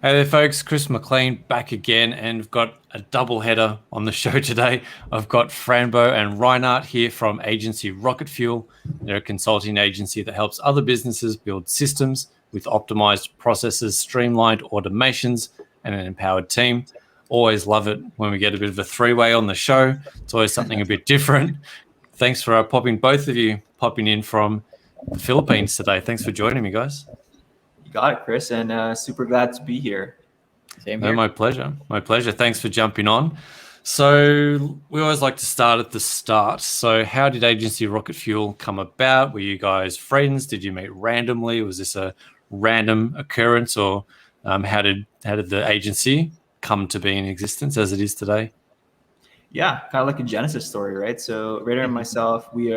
Hey there, folks. Chris McLean back again, and we've got a double header on the show today. I've got Franbeau and Reinart here from agency Rocket Fuel. They're a consulting agency that helps other businesses build systems with optimized processes, streamlined automations, and an empowered team. Always love it when we get a bit of a three-way on the show. It's always something a bit different. Thanks for both of you popping in from the Philippines today. Thanks for joining me, guys. You got it, Chris, and super glad to be here. Same here. No, my pleasure. My pleasure. Thanks for jumping on. So we always like to start at the start. So how did Agency Rocket Fuel come about? Were you guys friends? Did you meet randomly? Was this a random occurrence, or how did the agency come to be in existence as it is today? Yeah, kind of like a Genesis story, right? So Raider and myself, we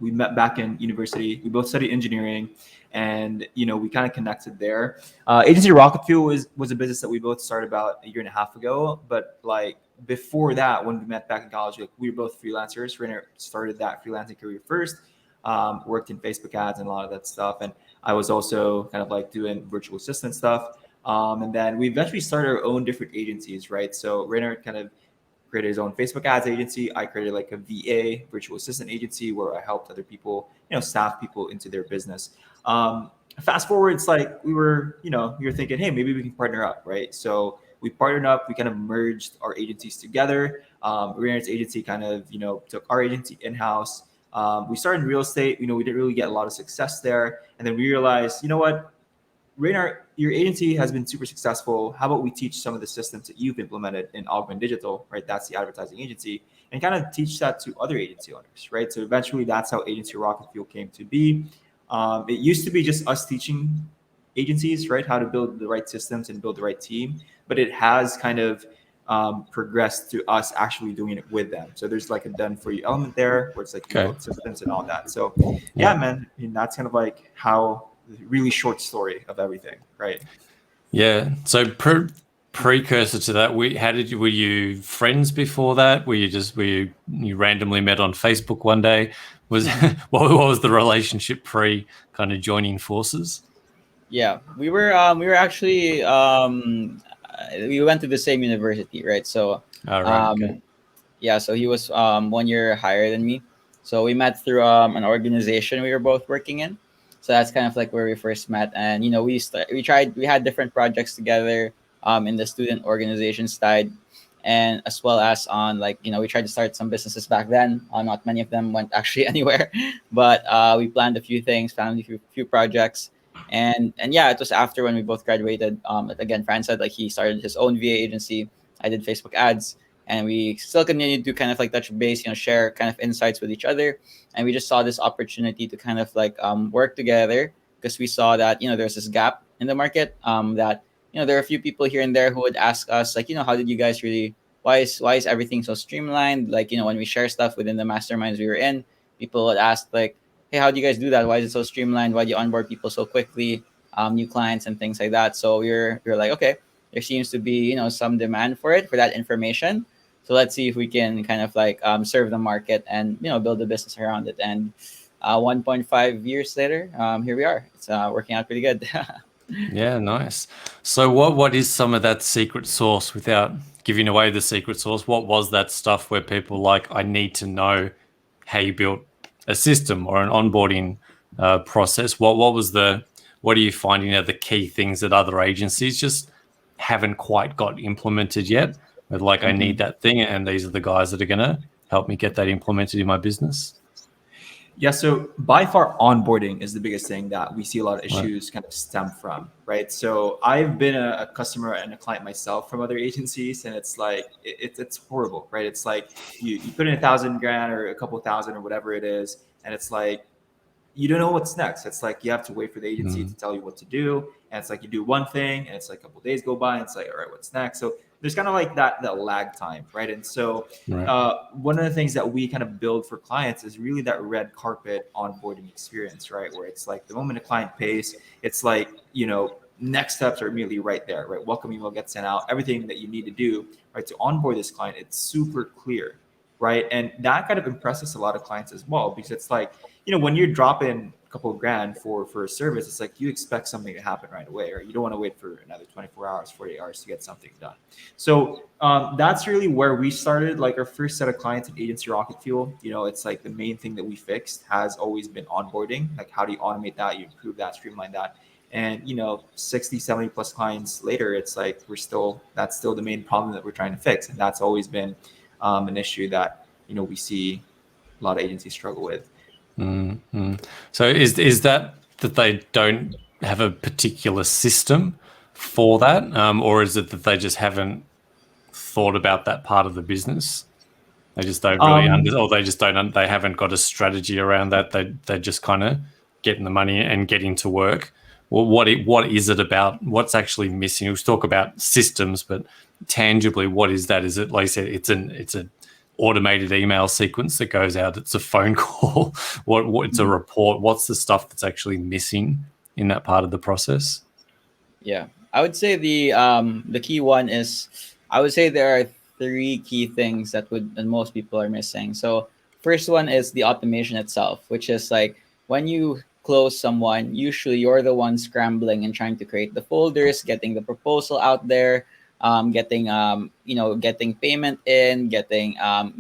met back in university. We both studied engineering, and we kind of connected there. Agency Rocket Fuel was a business that we both started about a year and a half ago. But like before that, when we met back in college, we were both freelancers. Raider started that freelancing career first, worked in Facebook ads and a lot of that stuff, and I was also kind of like doing virtual assistant stuff. And then we eventually started our own different agencies, right? So Raider kind of created his own Facebook ads agency. I created like a VA, virtual assistant agency, where I helped other people, staff people into their business. Fast forward, it's like we were thinking, hey, maybe we can partner up, right? So we partnered up. We kind of merged our agencies together. Reinart's agency kind of, took our agency in-house. We started in real estate. We didn't really get a lot of success there. And then we realized, you know what? Reinart, your agency has been super successful. How about we teach some of the systems that you've implemented in Augment Digital, right? That's the advertising agency, and kind of teach that to other agency owners, right? So eventually that's how Agency Rocket Fuel came to be. It used to be just us teaching agencies, right, how to build the right systems and build the right team, but it has kind of progressed to us actually doing it with them. So there's like a done for you element there where it's like you build systems and all that. So yeah, man, that's kind of like how really short story of everything, right? Yeah. So precursor to that, were you friends before that? Were you randomly met on Facebook one day? What was the relationship pre kind of joining forces? Yeah, we were actually we went to the same university, right? So yeah, so he was 1 year higher than me. So we met through an organization we were both working in. So that's kind of like where we first met, and we had different projects together in the student organization side, and as well as on we tried to start some businesses back then. Not many of them went actually anywhere, but we planned a few things, found a few projects, and yeah, it was after when we both graduated. Again, Fran said like he started his own VA agency. I did Facebook ads, and we still continued to kind of like touch base, share kind of insights with each other. And we just saw this opportunity to kind of like work together, because we saw that there's this gap in the market, that there are a few people here and there who would ask us like, how did you guys really, why is everything so streamlined? Like, when we share stuff within the masterminds we were in, people would ask like, hey, how do you guys do that? Why is it so streamlined? Why do you onboard people so quickly, new clients and things like that? So we were like, okay, there seems to be some demand for that information. So let's see if we can kind of like serve the market and build a business around it. And 1.5 years later, here we are. It's working out pretty good. Yeah, nice. So what is some of that secret sauce, without giving away the secret sauce? What was that stuff where people like, I need to know how you built a system or an onboarding process? What are you finding are the key things that other agencies just haven't quite got implemented yet? With like, I need that thing, and these are the guys that are going to help me get that implemented in my business. Yeah, so by far onboarding is the biggest thing that we see a lot of issues kind of stem from, right? So I've been a customer and a client myself from other agencies, and it's like it's horrible, right? It's like you put in $1,000 or a couple thousand or whatever it is, and it's like you don't know what's next. It's like you have to wait for the agency to tell you what to do, and it's like you do one thing, and it's like a couple days go by, and it's like, all right, what's next? So there's kind of like that lag time, right? And so one of the things that we kind of build for clients is really that red carpet onboarding experience, right? Where it's like the moment a client pays, it's like, next steps are immediately right there, right? Welcome email gets sent out, everything that you need to do, right, to onboard this client, it's super clear, right? And that kind of impresses a lot of clients as well, because it's like, when you're dropping couple of grand for a service, it's like you expect something to happen right away, or you don't want to wait for another 24 hours, 48 hours to get something done. So that's really where we started. Like our first set of clients at Agency Rocket Fuel, it's like the main thing that we fixed has always been onboarding. Like how do you automate that? You improve that, streamline that. And 60, 70 plus clients later, it's like that's still the main problem that we're trying to fix. And that's always been an issue that we see a lot of agencies struggle with. Mm-hmm. So is that they don't have a particular system for that, or is it that they just haven't thought about that part of the business? They just don't really or they just don't. They haven't got a strategy around that. They just kind of getting the money and getting to work. Well, what is it about? What's actually missing? We'll talk about systems, but tangibly, what is that? Is it, like I said, it's an automated email sequence that goes out? It's a phone call. What it's a report? What's the stuff that's actually missing in that part of the process? Yeah, I would say the key one is, I would say there are 3 key things that most people are missing. So first one is the automation itself, which is like when you close someone, usually you're the one scrambling and trying to create the folders, getting the proposal out there, getting payment in,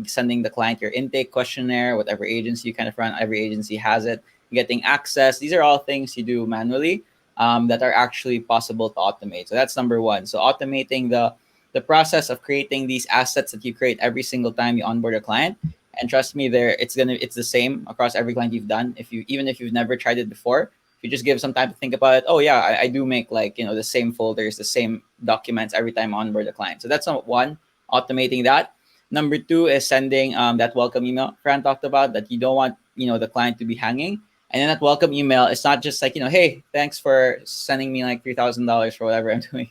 sending the client your intake questionnaire, whatever agency you kind of run, every agency has it, getting access. These are all things you do manually that are actually possible to automate. So that's number one. So automating the process of creating these assets that you create every single time you onboard a client. And trust me, it's the same across every client you've done. Even if you've never tried it before, if you just give some time to think about it, oh yeah, I do make the same folders, the same documents every time I onboard a client. So that's number one, automating that. Number 2 is sending that welcome email Fran talked about, that you don't want the client to be hanging. And then that welcome email, it's not just like, hey, thanks for sending me like $3,000 for whatever I'm doing.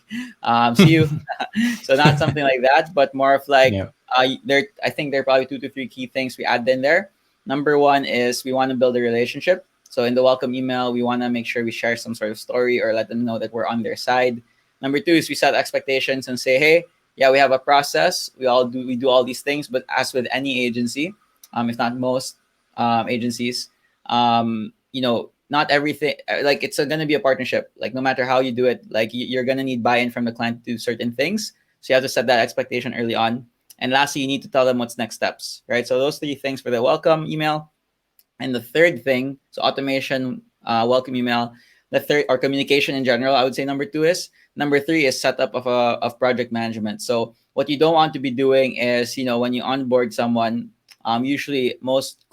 See you. So not something like that, but more of like, I think there are probably 2 to 3 key things we add in there. Number 1 is we want to build a relationship. So in the welcome email, we want to make sure we share some sort of story or let them know that we're on their side. Number 2 is we set expectations and say, hey, yeah, we have a process. We do all these things, but as with any agency, if not most agencies, not everything, like it's going to be a partnership. Like no matter how you do it, like you're going to need buy-in from the client to do certain things. So you have to set that expectation early on. And lastly, you need to tell them what's next steps, right? So those 3 things for the welcome email. And the third thing, so automation, welcome email. The third, or communication in general, I would say number 2 is. Number 3 is setup of project management. So what you don't want to be doing is, when you onboard someone, usually most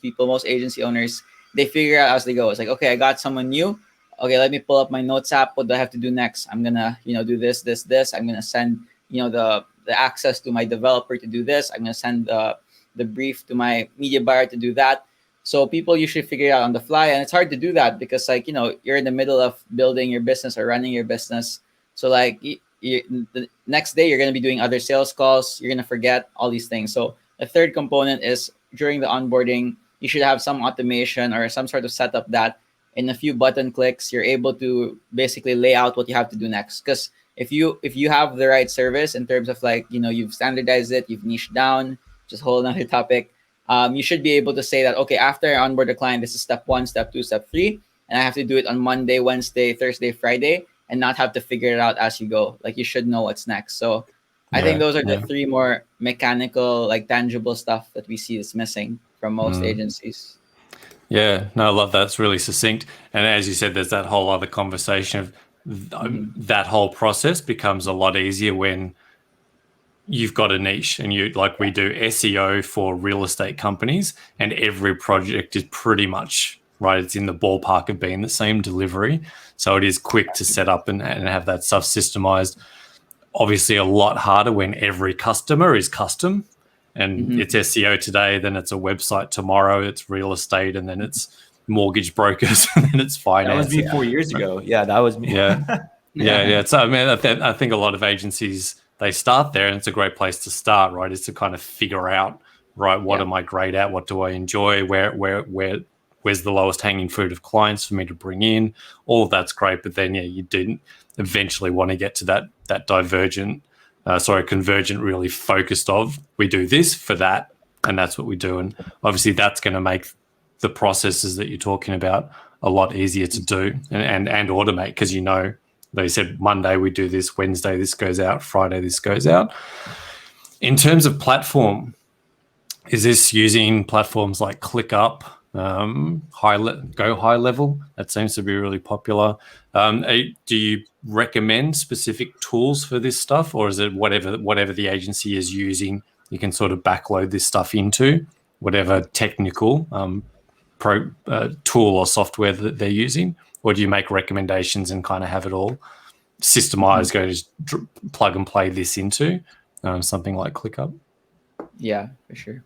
people, most agency owners, they figure out as they go. It's like, okay, I got someone new. Okay, let me pull up my notes app. What do I have to do next? I'm gonna, do this. I'm gonna send, the access to my developer to do this. I'm gonna send the brief to my media buyer to do that. So people usually figure it out on the fly, and it's hard to do that because, like, you're in the middle of building your business or running your business. So like the next day you're gonna be doing other sales calls. You're gonna forget all these things. So the third component is during the onboarding, you should have some automation or some sort of setup that in a few button clicks, you're able to basically lay out what you have to do next. Because if you have the right service in terms of like, you've standardized it, you've niched down, just a whole another topic, you should be able to say that, okay, after I onboard a client, this is step 1, step 2, step 3, and I have to do it on Monday, Wednesday, Thursday, Friday, and not have to figure it out as you go. Like you should know what's next. So I think those are the 3 more mechanical, like tangible stuff that we see is missing from most agencies. Yeah, no, I love that. It's really succinct. And as you said, there's that whole other conversation of that whole process becomes a lot easier when you've got a niche and we do SEO for real estate companies, and every project is pretty much right. It's in the ballpark of being the same delivery. So it is quick to set up and have that stuff systemized. Obviously a lot harder when every customer is custom and it's SEO today, then it's a website tomorrow, it's real estate, and then it's mortgage brokers, and then it's finance. That was me 4 years ago. Yeah, that was me. Yeah. So I mean, I think a lot of agencies, they start there, and it's a great place to start, right? Is to kind of figure out, right, what am I great at? What do I enjoy? Where's the lowest hanging fruit of clients for me to bring in? All of that's great, but then you do eventually want to get to that convergent, really focused of, we do this for that, and that's what we do. And obviously that's going to make the processes that you're talking about a lot easier to do and automate, because they said Monday we do this, Wednesday this goes out, Friday this goes out. In terms of platform, is this using platforms like ClickUp, Go High Level? That seems to be really popular. Do you recommend specific tools for this stuff, or is it whatever the agency is using, you can sort of backload this stuff into whatever technical tool or software that they're using? Or do you make recommendations and kind of have it all systemized, go just plug and play this into something like ClickUp? Yeah, for sure.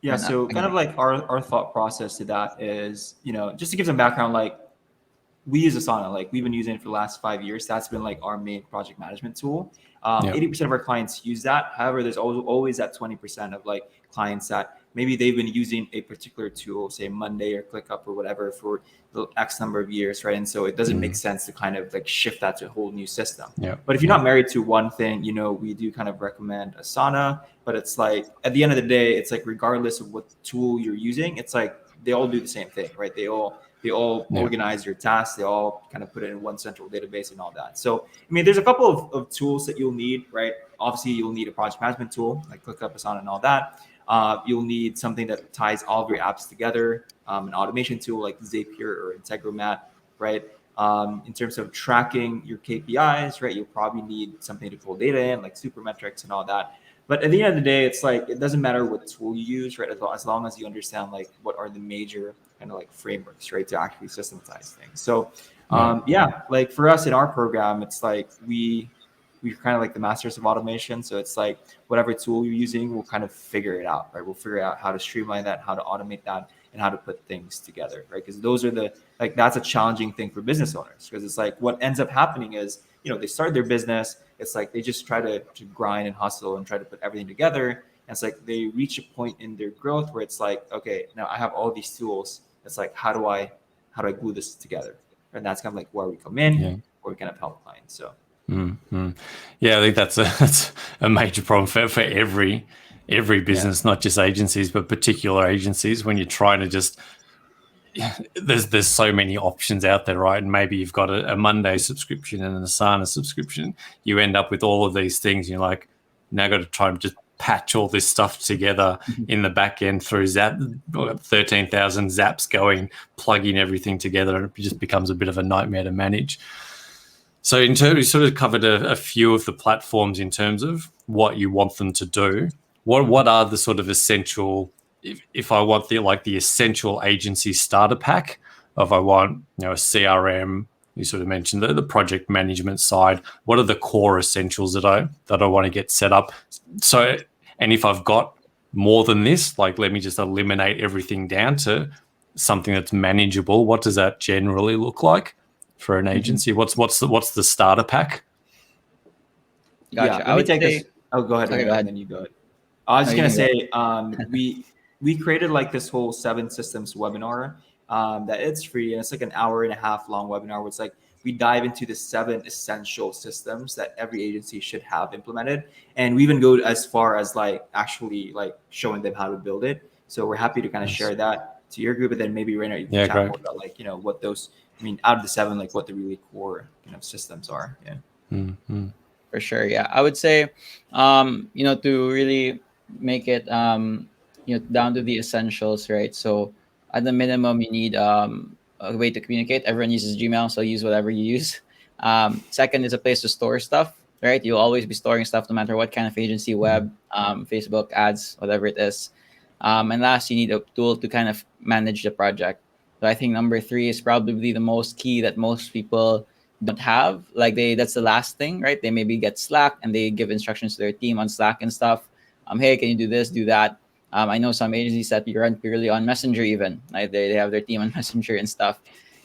Yeah, so kind of like our thought process to that is, just to give some background, like we use Asana, like we've been using it for the last 5 years. That's been like our main project management tool. 80% of our clients use that. However, there's always that 20% of like clients that maybe they've been using a particular tool, say Monday or ClickUp or whatever, for the X number of years, right? And so it doesn't make sense to kind of like shift that to a whole new system. But if you're not married to one thing, we do kind of recommend Asana. But it's like at the end of the day, it's like regardless of what tool you're using, it's like they all do the same thing, right? They all organize your tasks. They all kind of put it in one central database and all that. So, I mean, there's a couple of tools that you'll need, right? Obviously, you'll need a project management tool like ClickUp, Asana, and all that. You'll need something that ties all of your apps together, an automation tool like Zapier or Integromat, right? In terms of tracking your KPIs, right? You'll probably need something to pull data in like Supermetrics and all that. But at the end of the day, it's like, it doesn't matter what tool you use, right? As long as you understand like what are the major kind of like frameworks, right? To actually systematize things. So like for us in our program, it's like we're kind of like the masters of automation. So it's like whatever tool you're using, we'll kind of figure it out, right? We'll figure out how to streamline that, how to automate that, and how to put things together, right? Because those are that's a challenging thing for business owners, because it's like what ends up happening is, they start their business. It's like they just try to grind and hustle and try to put everything together. And it's like they reach a point in their growth where it's like, okay, now I have all these tools. It's like, how do I glue this together? And that's kind of like where we come in, where we kind of help clients. So. Yeah, I think that's a major problem for every business, not just agencies, but particular agencies. When you're trying to just, there's so many options out there, right? And maybe you've got a Monday subscription and an Asana subscription. You end up with all of these things. And you're like, now got to try and just patch all this stuff together in the back end through 13,000 zaps going, plugging everything together, and it just becomes a bit of a nightmare to manage. So in terms, we sort of covered a few of the platforms in terms of what you want them to do. What are the sort of essential, if I want the essential agency starter pack, if I want, a CRM, you sort of mentioned the project management side, what are the core essentials that I want to get set up? So, and if I've got more than this, like let me just eliminate everything down to something that's manageable. What does that generally look like for an agency? What's the starter pack? Gotcha. I would take this. Oh, go ahead. Okay, go ahead. And then you go ahead. I was just gonna say, we created like this whole 7 systems webinar that it's free, and it's like an hour and a half long webinar where it's like we dive into the 7 essential systems that every agency should have implemented, and we even go as far as like actually like showing them how to build it. So we're happy to kind of share that to your group, and then maybe Reinart, you can chat more about like what those. I mean, out of the 7, like what the really core systems are. Yeah. Mm-hmm. For sure. Yeah, I would say, to really make it, down to the essentials, right? So at the minimum, you need a way to communicate. Everyone uses Gmail, so use whatever you use. Second is a place to store stuff, right? You'll always be storing stuff no matter what kind of agency, web, Facebook ads, whatever it is. And last, you need a tool to kind of manage the project. So I think number 3 is probably the most key that most people don't have. Like that's the last thing, right? They maybe get Slack and they give instructions to their team on Slack and stuff. Hey, can you do this, do that? I know some agencies that run purely on Messenger even. Right? They have their team on Messenger and stuff.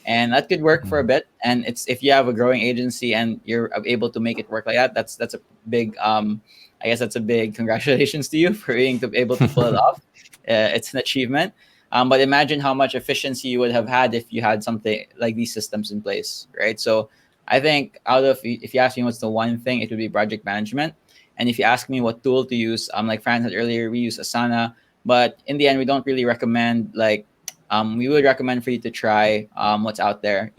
And that could work for a bit. And it's if you have a growing agency and you're able to make it work like that, that's a big, I guess that's a big congratulations to you for being able to pull it off. It's an achievement. But imagine how much efficiency you would have had if you had something like these systems in place, right? So I think if you ask me what's the one thing, it would be project management. And if you ask me what tool to use, like Fran said earlier, we use Asana. But in the end, we don't really recommend like we would recommend for you to try what's out there.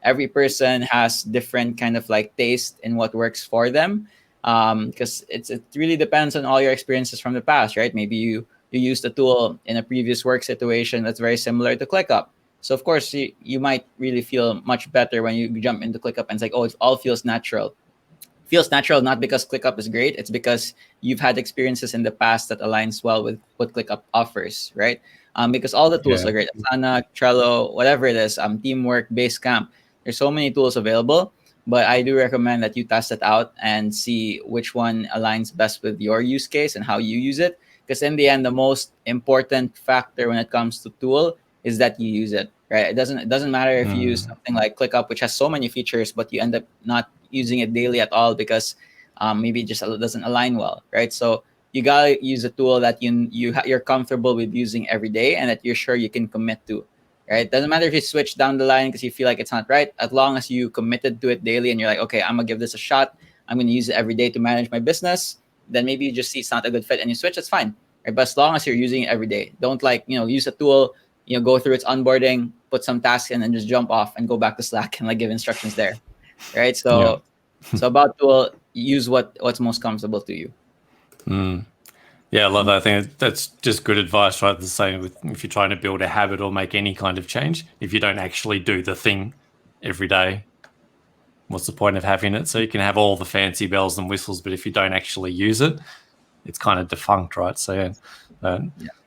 Every person has different kind of like taste in what works for them, because it really depends on all your experiences from the past, right? Maybe you used a tool in a previous work situation that's very similar to ClickUp. So of course you might really feel much better when you jump into ClickUp and it's like, oh, it all feels natural. Feels natural not because ClickUp is great, it's because you've had experiences in the past that aligns well with what ClickUp offers, right? Because all the tools are great. Asana, Trello, whatever it is, Teamwork, Basecamp. There's so many tools available, but I do recommend that you test it out and see which one aligns best with your use case and how you use it. Because in the end, the most important factor when it comes to tool is that you use it, right? It doesn't matter if you use something like ClickUp, which has so many features, but you end up not using it daily at all because maybe it just doesn't align well, right? So you gotta use a tool that you're comfortable with using every day and that you're sure you can commit to, right? Doesn't matter if you switch down the line because you feel like it's not right, as long as you committed to it daily and you're like, okay, I'm gonna give this a shot. I'm gonna use it every day to manage my business. Then maybe you just see it's not a good fit and you switch. It's fine, right? But as long as you're using it every day, don't use a tool, go through its onboarding, put some tasks in, and just jump off and go back to Slack and give instructions there, right? So, so about tool, use what's most comfortable to you. Yeah, I love that. I think that's just good advice, right? The same with if you're trying to build a habit or make any kind of change. If you don't actually do the thing every day, what's the point of having it? So you can have all the fancy bells and whistles, but if you don't actually use it, it's kind of defunct, right? So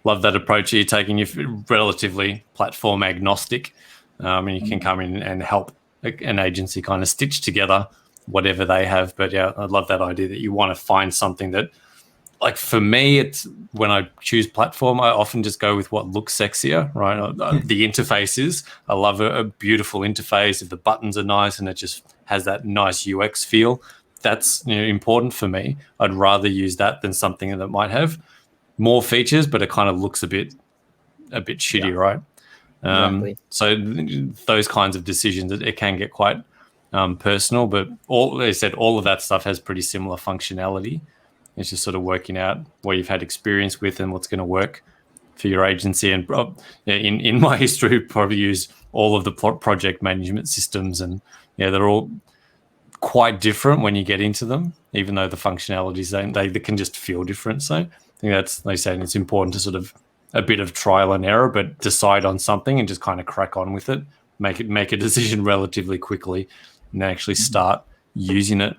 love that approach. You're taking, you're relatively platform agnostic, and you can come in and help an agency kind of stitch together whatever they have. But yeah, I love that idea that you want to find something that, like for me, it's when I choose platform, I often just go with what looks sexier, right? The interfaces, I love a beautiful interface. If the buttons are nice and it just has that nice UX feel, that's important for me. I'd rather use that than something that might have more features, but it kind of looks a bit shitty, right? Exactly. So those kinds of decisions, it can get quite personal, but all of that stuff has pretty similar functionality. It's just sort of working out what you've had experience with and what's going to work for your agency. And in my history, probably use all of the project management systems, and they're all quite different when you get into them, even though the functionalities they can just feel different. So I think that's, like I say, it's important to sort of a bit of trial and error, but decide on something and just kind of crack on with it, make a decision relatively quickly, and actually start using it.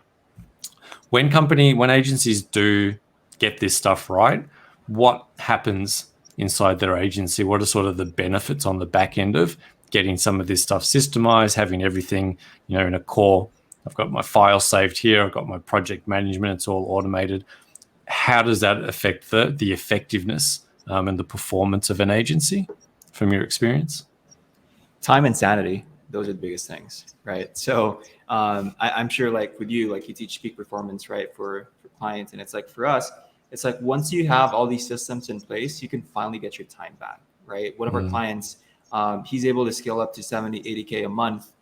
When agencies do get this stuff right, what happens inside their agency? What are sort of the benefits on the back end of getting some of this stuff systemized, having everything, in a core? I've got my file saved here. I've got my project management. It's all automated. How does that affect the effectiveness and the performance of an agency from your experience? Time and sanity. Those are the biggest things, right? So I'm sure, like with you, like you teach peak performance, right, for clients, and it's like for us, it's like once you have all these systems in place, you can finally get your time back, right? One of our clients, he's able to scale up to 70, 80K a month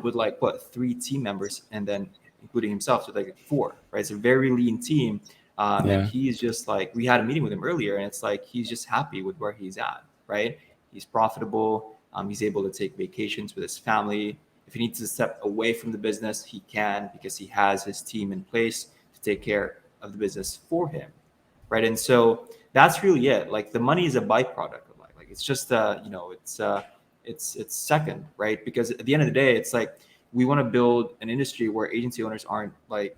with 3 team members, and then including himself, so like 4, right? It's a very lean team, and he's just like, we had a meeting with him earlier, and it's like he's just happy with where he's at, right? He's profitable. He's able to take vacations with his family. If he needs to step away from the business, he can, because he has his team in place to take care of the business for him, right? And so that's really it. Like the money is a byproduct of life. Like it's just it's second, right? Because at the end of the day, it's like we want to build an industry where agency owners aren't like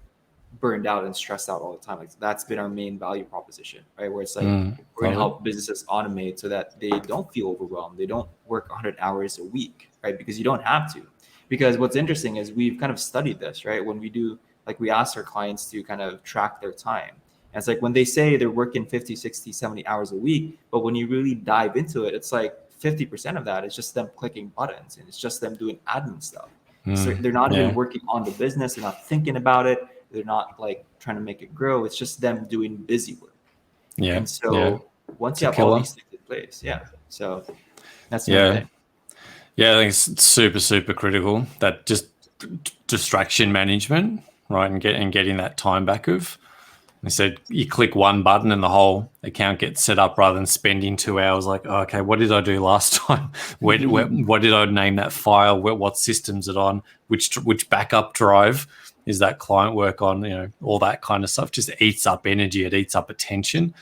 burned out and stressed out all the time. Like that's been our main value proposition, right? Where it's like we're going to help businesses automate so that they don't feel overwhelmed. They don't work 100 hours a week, right? Because you don't have to. Because what's interesting is we've kind of studied this, right? When we do, like we ask our clients to kind of track their time. And it's like when they say they're working 50, 60, 70 hours a week, but when you really dive into it, it's like 50% of that is just them clicking buttons, and it's just them doing admin stuff. So they're not even working on the business. They're not thinking about it. They're not like trying to make it grow. It's just them doing busy work. Yeah. And so once you have all these things in place, so that's the main thing. Yeah, I think it's super, super critical, that just distraction management, right? And getting that time back of He said you click one button and the whole account gets set up rather than spending 2 hours like, oh, okay, what did I do last time? What did I name that file? What system's it on? Which backup drive is that client work on? You know, all that kind of stuff just eats up energy. It eats up attention.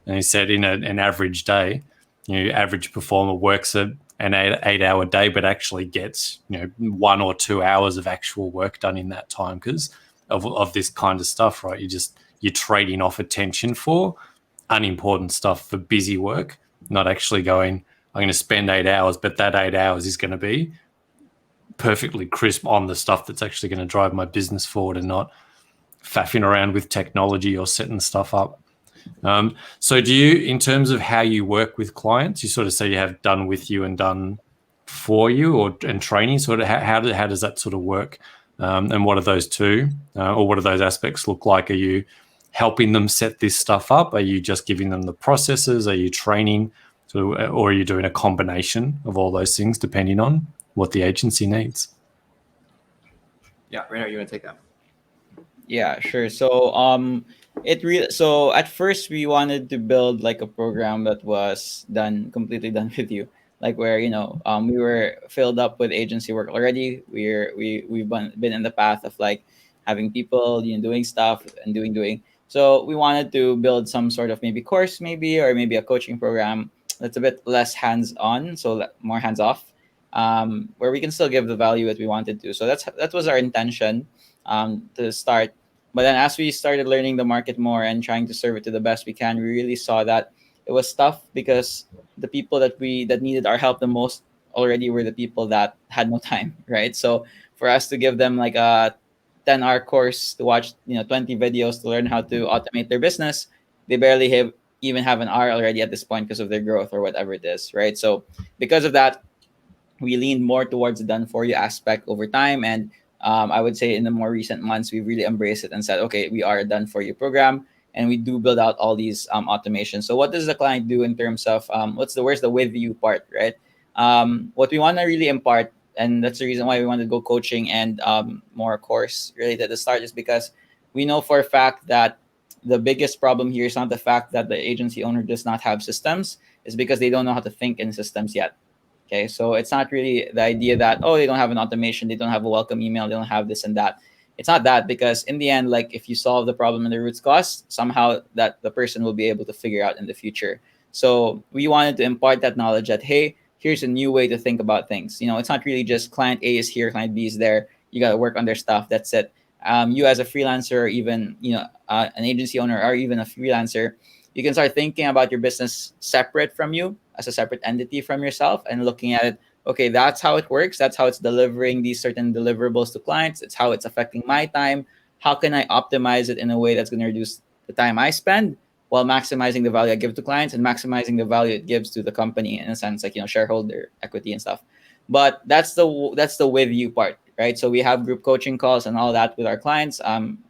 And he said in an average day, you know, average performer works an 8-hour day, but actually gets, you know, 1 or 2 hours of actual work done in that time because of this kind of stuff, right? You're trading off attention for unimportant stuff for busy work, not actually going, I'm going to spend 8 hours, but that 8 hours is going to be perfectly crisp on the stuff that's actually going to drive my business forward and not faffing around with technology or setting stuff up. So do you, in terms of how you work with clients, you sort of say you have done with you and done for you and training, sort of how does that sort of work? And what are those two or what do those aspects look like? Are you helping them set this stuff up? Are you just giving them the processes? Are you training? Or are you doing a combination of all those things depending on what the agency needs? Yeah, Reinart, you want to take that? Yeah, sure. So so at first we wanted to build like a program that was completely done with you, like where, you know, we were filled up with agency work already. We've been in the path of like having people, you know, doing stuff and doing. So we wanted to build some sort of maybe course, or maybe a coaching program that's a bit less hands-on, so more hands-off, where we can still give the value that we wanted to. So that was our intention to start. But then as we started learning the market more and trying to serve it to the best we can, we really saw that it was tough because the people that needed our help the most already were the people that had no time, right? So for us to give them like a 10-hour course to watch, you know, 20 videos to learn how to automate their business, they barely even have an hour already at this point because of their growth or whatever it is, right? So because of that, we leaned more towards the done for you aspect over time. And I would say in the more recent months, we've really embraced it and said, okay, we are a done for you program. And we do build out all these automations. So what does the client do in terms of where's the with you part, right? What we want to really impart, and that's the reason why we want to go coaching and more course related at the start, is because we know for a fact that the biggest problem here is not the fact that the agency owner does not have systems, it's because they don't know how to think in systems yet. Okay, so it's not really the idea that, oh, they don't have an automation, they don't have a welcome email, they don't have this and that. It's not that, because in the end, like if you solve the problem and the root cause, somehow that the person will be able to figure out in the future. So we wanted to impart that knowledge that, hey, here's a new way to think about things. You know, it's not really just client A is here, client B is there. You got to work on their stuff. That's it. You as a freelancer, or even, you know, an agency owner, or even a freelancer, you can start thinking about your business separate from you, as a separate entity from yourself, and looking at it, okay, that's how it works. That's how it's delivering these certain deliverables to clients. It's how it's affecting my time. How can I optimize it in a way that's going to reduce the time I spend while maximizing the value I give to clients and maximizing the value it gives to the company, in a sense, like, you know, shareholder equity and stuff. But that's the with you part, right? So we have group coaching calls and all that with our clients.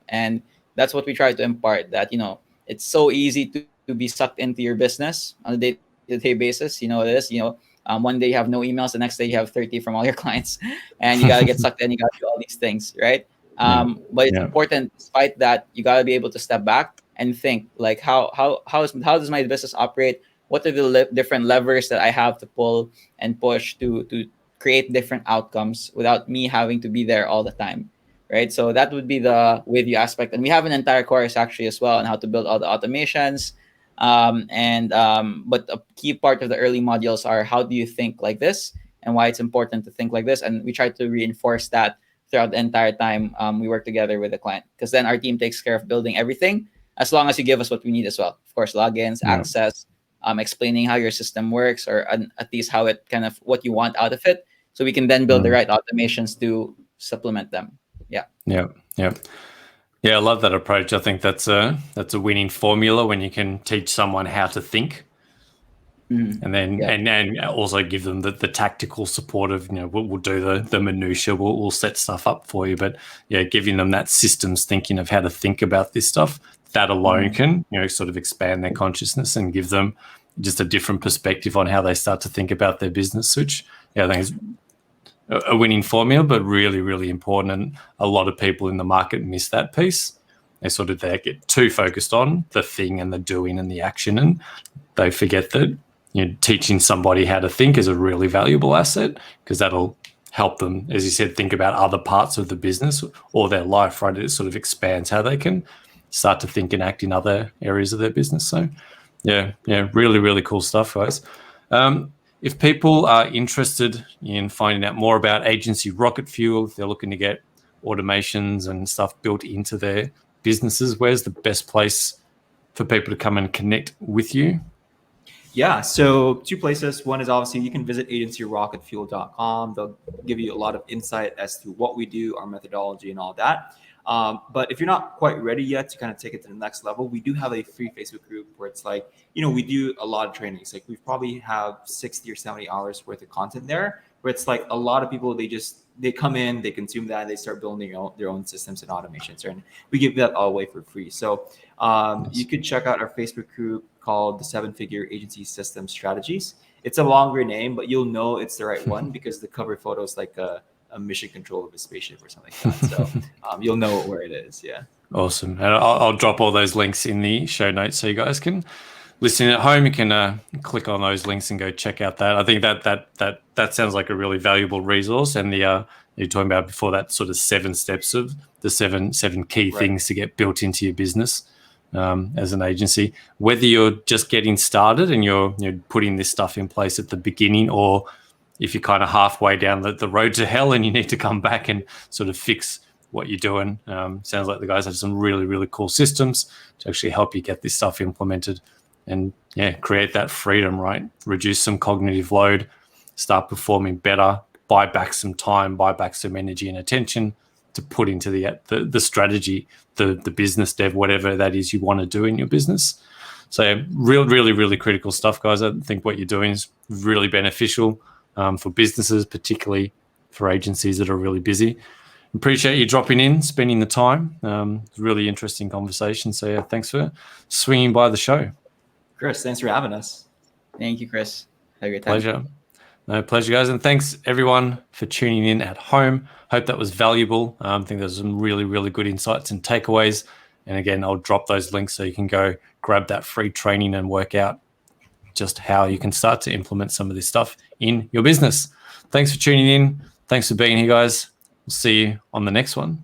And that's what we try to impart, that, you know, it's so easy to be sucked into your business on a day-to-day basis. You know, it is, you know, one day you have no emails, the next day you have 30 from all your clients, and you got to get sucked in, you got to do all these things, right? But it's important, despite that, you got to be able to step back and think, like, how does my business operate? What are the different levers that I have to pull and push to create different outcomes without me having to be there all the time, right? So that would be the with you aspect. And we have an entire course actually as well on how to build all the automations. But a key part of the early modules are, how do you think like this, and why it's important to think like this. And we try to reinforce that throughout the entire time we work together with the client, because then our team takes care of building everything, as long as you give us what we need as well. Of course, logins, access, explaining how your system works, or at least how it kind of, what you want out of it, so we can then build the right automations to supplement them. Yeah, I love that approach. I think that's a winning formula, when you can teach someone how to think, and then and also give them the tactical support of, you know, we'll do the minutia, we'll set stuff up for you, but yeah, giving them that systems thinking of how to think about this stuff, that alone can, you know, sort of expand their consciousness and give them just a different perspective on how they start to think about their business, which, yeah, I think is a winning formula, but really, really important. And a lot of people in the market miss that piece. they get too focused on the thing and the doing and the action, and they forget that teaching somebody how to think is a really valuable asset, because that'll help them, as you said, think about other parts of the business or their life, right? It sort of expands how they can start to think and act in other areas of their business. So yeah, really, really cool stuff, guys. If people are interested in finding out more about Agency Rocket Fuel, if they're looking to get automations and stuff built into their businesses, where's the best place for people to come and connect with you? Yeah, so 2 places. One is obviously you can visit agencyrocketfuel.com. They'll give you a lot of insight as to what we do, our methodology, and all that. But if you're not quite ready yet to kind of take it to the next level, we do have a free Facebook group where it's like, we do a lot of trainings. Like we probably have 60 or 70 hours worth of content there, where it's like a lot of people, they come in, they consume that, they start building their own systems and automations, and we give that all away for free. So you could check out our Facebook group called the 7-Figure Agency System Strategies. It's a longer name, but you'll know it's the right one because the cover photo is like a mission control of a spaceship or something like that. So you'll know where it is. Yeah. Awesome. And I'll drop all those links in the show notes so you guys can listen at home. You can click on those links and go check out that. I think that sounds like a really valuable resource. And you're talking about before, that sort of 7 steps of the seven key things to get built into your business as an agency. Whether you're just getting started and you're putting this stuff in place at the beginning, or if you're kind of halfway down the road to hell and you need to come back and sort of fix what you're doing. Sounds like the guys have some really, really cool systems to actually help you get this stuff implemented and create that freedom, right? Reduce some cognitive load, start performing better, buy back some time, buy back some energy and attention to put into the strategy, the business dev, whatever that is you want to do in your business. So really, really critical stuff, guys. I think what you're doing is really beneficial for businesses, particularly for agencies that are really busy. Appreciate you dropping in, spending the time. Really interesting conversation. So yeah, thanks for swinging by the show. Chris, thanks for having us. Thank you, Chris. Have a great time. Pleasure. No, pleasure, guys. And thanks, everyone, for tuning in at home. Hope that was valuable. I think there's some really, really good insights and takeaways. And again, I'll drop those links so you can go grab that free training and work out just how you can start to implement some of this stuff in your business. Thanks for tuning in. Thanks for being here, guys. We'll see you on the next one.